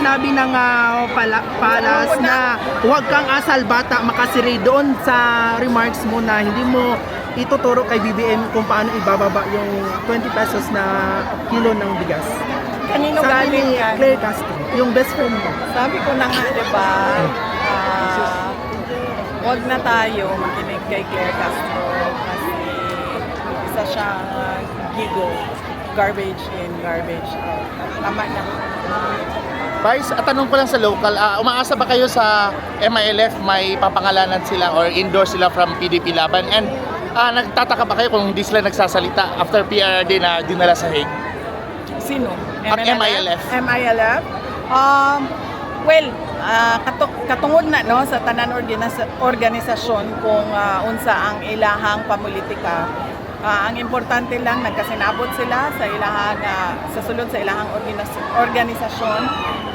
sinabi ng palas na huwag kang asal bata makasiri doon sa remarks mo na hindi mo ituturo kay BBM kung paano ibababa yung 20 pesos na kilo ng bigas. Kanino Sabi galing ni yan? Claire Castro, yung best friend mo. Sabi ko na nga, diba, huwag na tayo makinig kay Claire Castro kasi isa siyang gigo. Garbage in, garbage out. Tama na. Vice, tanong ko lang sa local, umaasa ba kayo sa MILF may papangalanan sila or endorse sila from PDP Laban? And nagtataka ba kayo kung hindi sila nagsasalita after PRRD na dinala sa Hague? Sino? Ang MILF. MILF? Well, katungod na no sa tanan organisasyon kung unsa ang ilahang pamulitika. Ang importante lang nagkasinabot sila sa ilahang sa sulod sa ilahang organisasyon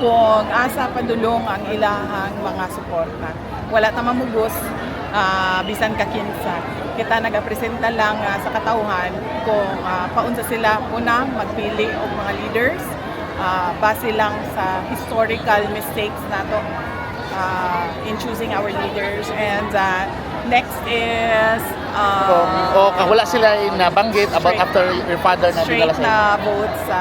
kung asa padulong ang ilahang mga suporta. Wala ta mamugos bisan ka kinsa. Kita nagapresenta lang sa katauhan kung paunsa sila una magpili og mga leaders base lang sa historical mistakes nato in choosing our leaders. And next is wala sila nabanggit about after your father na dinala straight sa na vote sa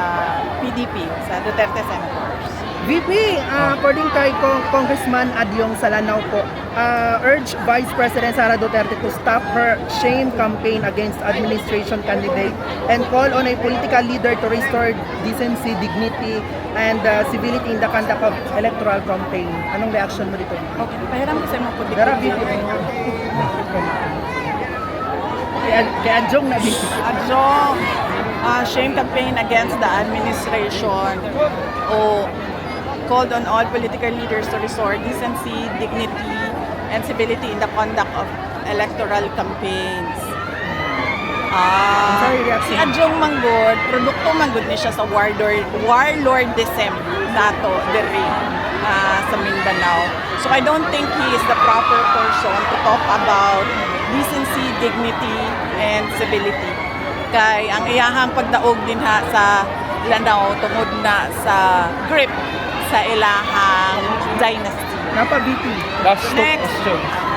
PDP, sa Duterte Senators. VP, according kay Congressman Adyong Salanao po, urge Vice President Sara Duterte to stop her shame campaign against administration candidate and call on a political leader to restore decency, dignity, and civility in the conduct of electoral campaign. Anong reaction mo dito? Okay, pahiram ko sa mga po Dara, VP. Kay Adyong na VP. Adjong, shame campaign against the administration called on all political leaders to restore decency, dignity, and civility in the conduct of electoral campaigns. Si Adjong Manggod, produkto manggod ni siya sa warlordism nato diri sa Mindanao. So I don't think he is the proper person to talk about decency, dignity, and civility. Kay ang iyahang pagdaog din ha sa Lanao tungod na sa grip sa ilahang dynasty. Napa VP. Next.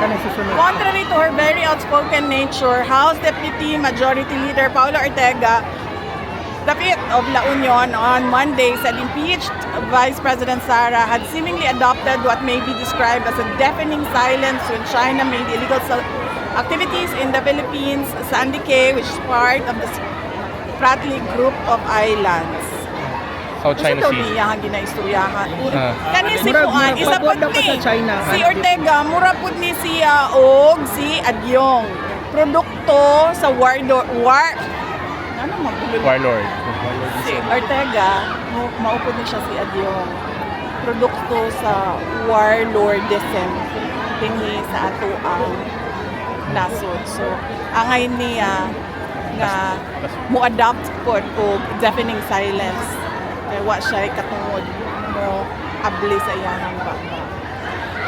Kanang susunod. Contrary to her very outspoken nature, House Deputy Majority Leader Paula Ortega, the 5th of La Union on Monday said impeached Vice President Sara had seemingly adopted what may be described as a deafening silence when China made illegal activities in the Philippines, Sandy Cay, which is part of the Spratly Group of Islands. South China Sea. Sea. Ito ginaistoryahan. Kani si Murag- Puan, murag isa pabor po daw pa ni sa China. si Ortega, mura po ni siya og si Adyong. Produkto sa ano Warlord. si Ortega, maupod ni siya si Adyong. Produkto sa warlordism dinhi sa ato ang nasod. So, angay niya nga mo-adapt po og deafening silence. Kaya wa siya katungod mo abli sa iyahang baba.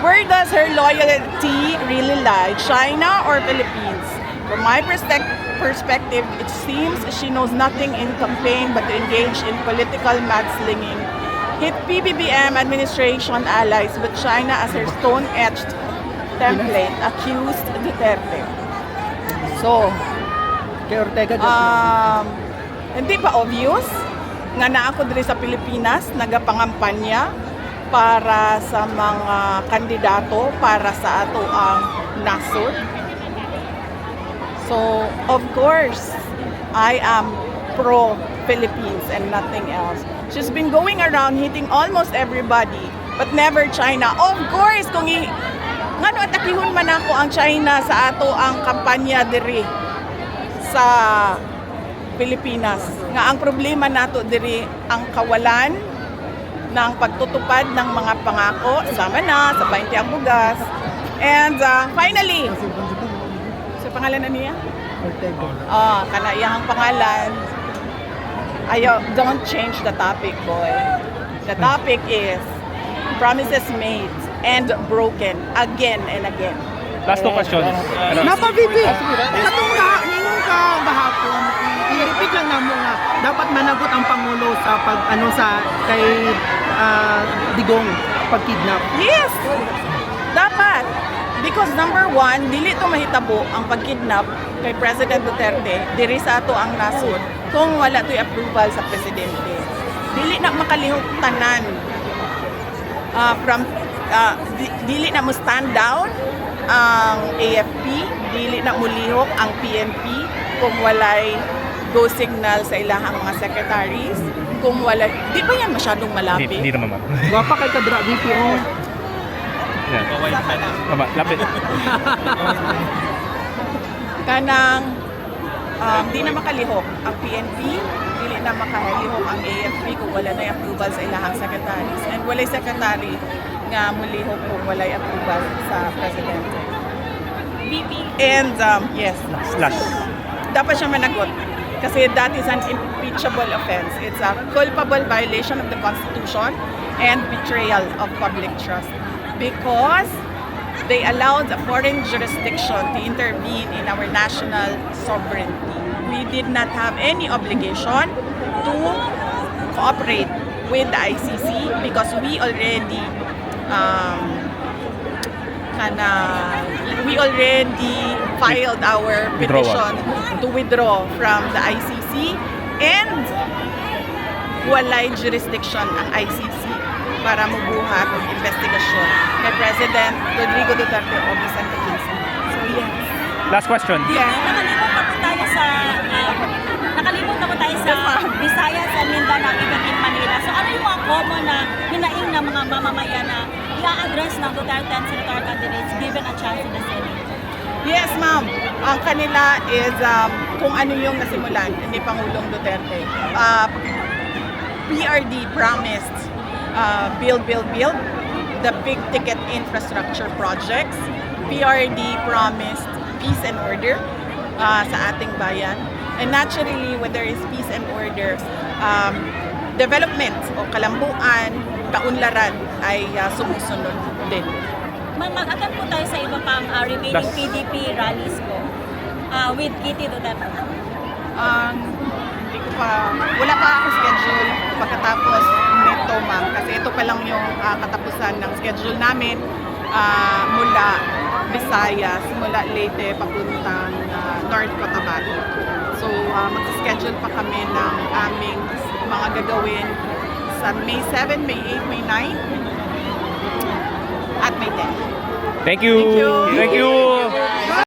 Where does her loyalty really lie? China or Philippines? From my perspective, it seems she knows nothing in campaign but to engage in political mudslinging, hit PBBM administration allies with China as her stone-etched template, accused Duterte. So, Kay Ortega. hindi pa obvious nga naa ko diri sa Pilipinas nagapangampanya para sa mga kandidato para sa ato ang nasod. So, of course, I am pro-Philippines and nothing else. She's been going around hitting almost everybody, but never China. Of course, kung ngano atakihon man ako ang China sa ato ang kampanya diri sa Pilipinas. Nga ang problema nato diri ang kawalan ng pagtutupad ng mga pangako sama na sa 20 ang bugas. And finally, sa pangalan na niya? Ortega. Kana iyang pangalan. Don't change the topic, boy. The topic is promises made and broken again and again. Last two questions. Napa VP. Katong ningon ka gahapon, i-repeat lang namo nga dapat managot ang pangulo sa kay Digong pagkidnap? Yes! Dapat. Because number one, dili to mahitabo ang pagkidnap kay President Duterte diri sa ato ang nasod kung wala to'y approval sa presidente. Dili na makalihok tanan dili na mo stand down ang AFP, dili na mo lihok ang PNP kung walay go signal sa ilahang mga secretaries, kung walay, di ba yan masyadong malapit? Hindi naman, ma'am. Gwapa kay Kadra VPO. Yan. Tama, lapit. Kanang di na makalihok ang PNP, dili na makalihok ang AFP kung wala na approval sa ilahang secretaries. And walay secretary nga mulihok kung walay approval sa presidente. And yes, Last. dapat siya managot. Kasi that is an impeachable offense. It's a culpable violation of the Constitution and betrayal of public trust. Because they allowed a foreign jurisdiction to intervene in our national sovereignty. We did not have any obligation to cooperate with the ICC because we already filed our petition to withdraw from the ICC, and walay jurisdiction ang ICC para mabuhat ng investigasyon kay President Rodrigo Duterte o Vicente Quezon. So yes. Last question. Yeah. Nakalimutan ko tayo sa Visayas and Mindanao, even in Manila. So ano yung mga common na hinaing ng mga mamamayan na i-address ng Duterte and Senator candidates given a chance in the Senate? Yes, ma'am. Ang kanila is kung ano yung nasimulan ni Pangulong Duterte. PRD promised build, the big ticket infrastructure projects. PRD promised peace and order sa ating bayan. And naturally, when there is peace and order, development o kalambuan, kaunlaran ay sumusunod din. Mag-attend po tayo sa iba pang remaining Last. PDP rallies po with Kitty Duterte. Hindi ko pa, wala pa ako schedule pagkatapos nito, ma'am. Kasi ito pa lang yung katapusan ng schedule namin mula Visayas, mula Leyte, papuntang North Cotabato. So, mag-schedule pa kami ng aming mga gagawin sa May 7, May 8, May 9, at May 10. Thank you. Thank you. Thank you.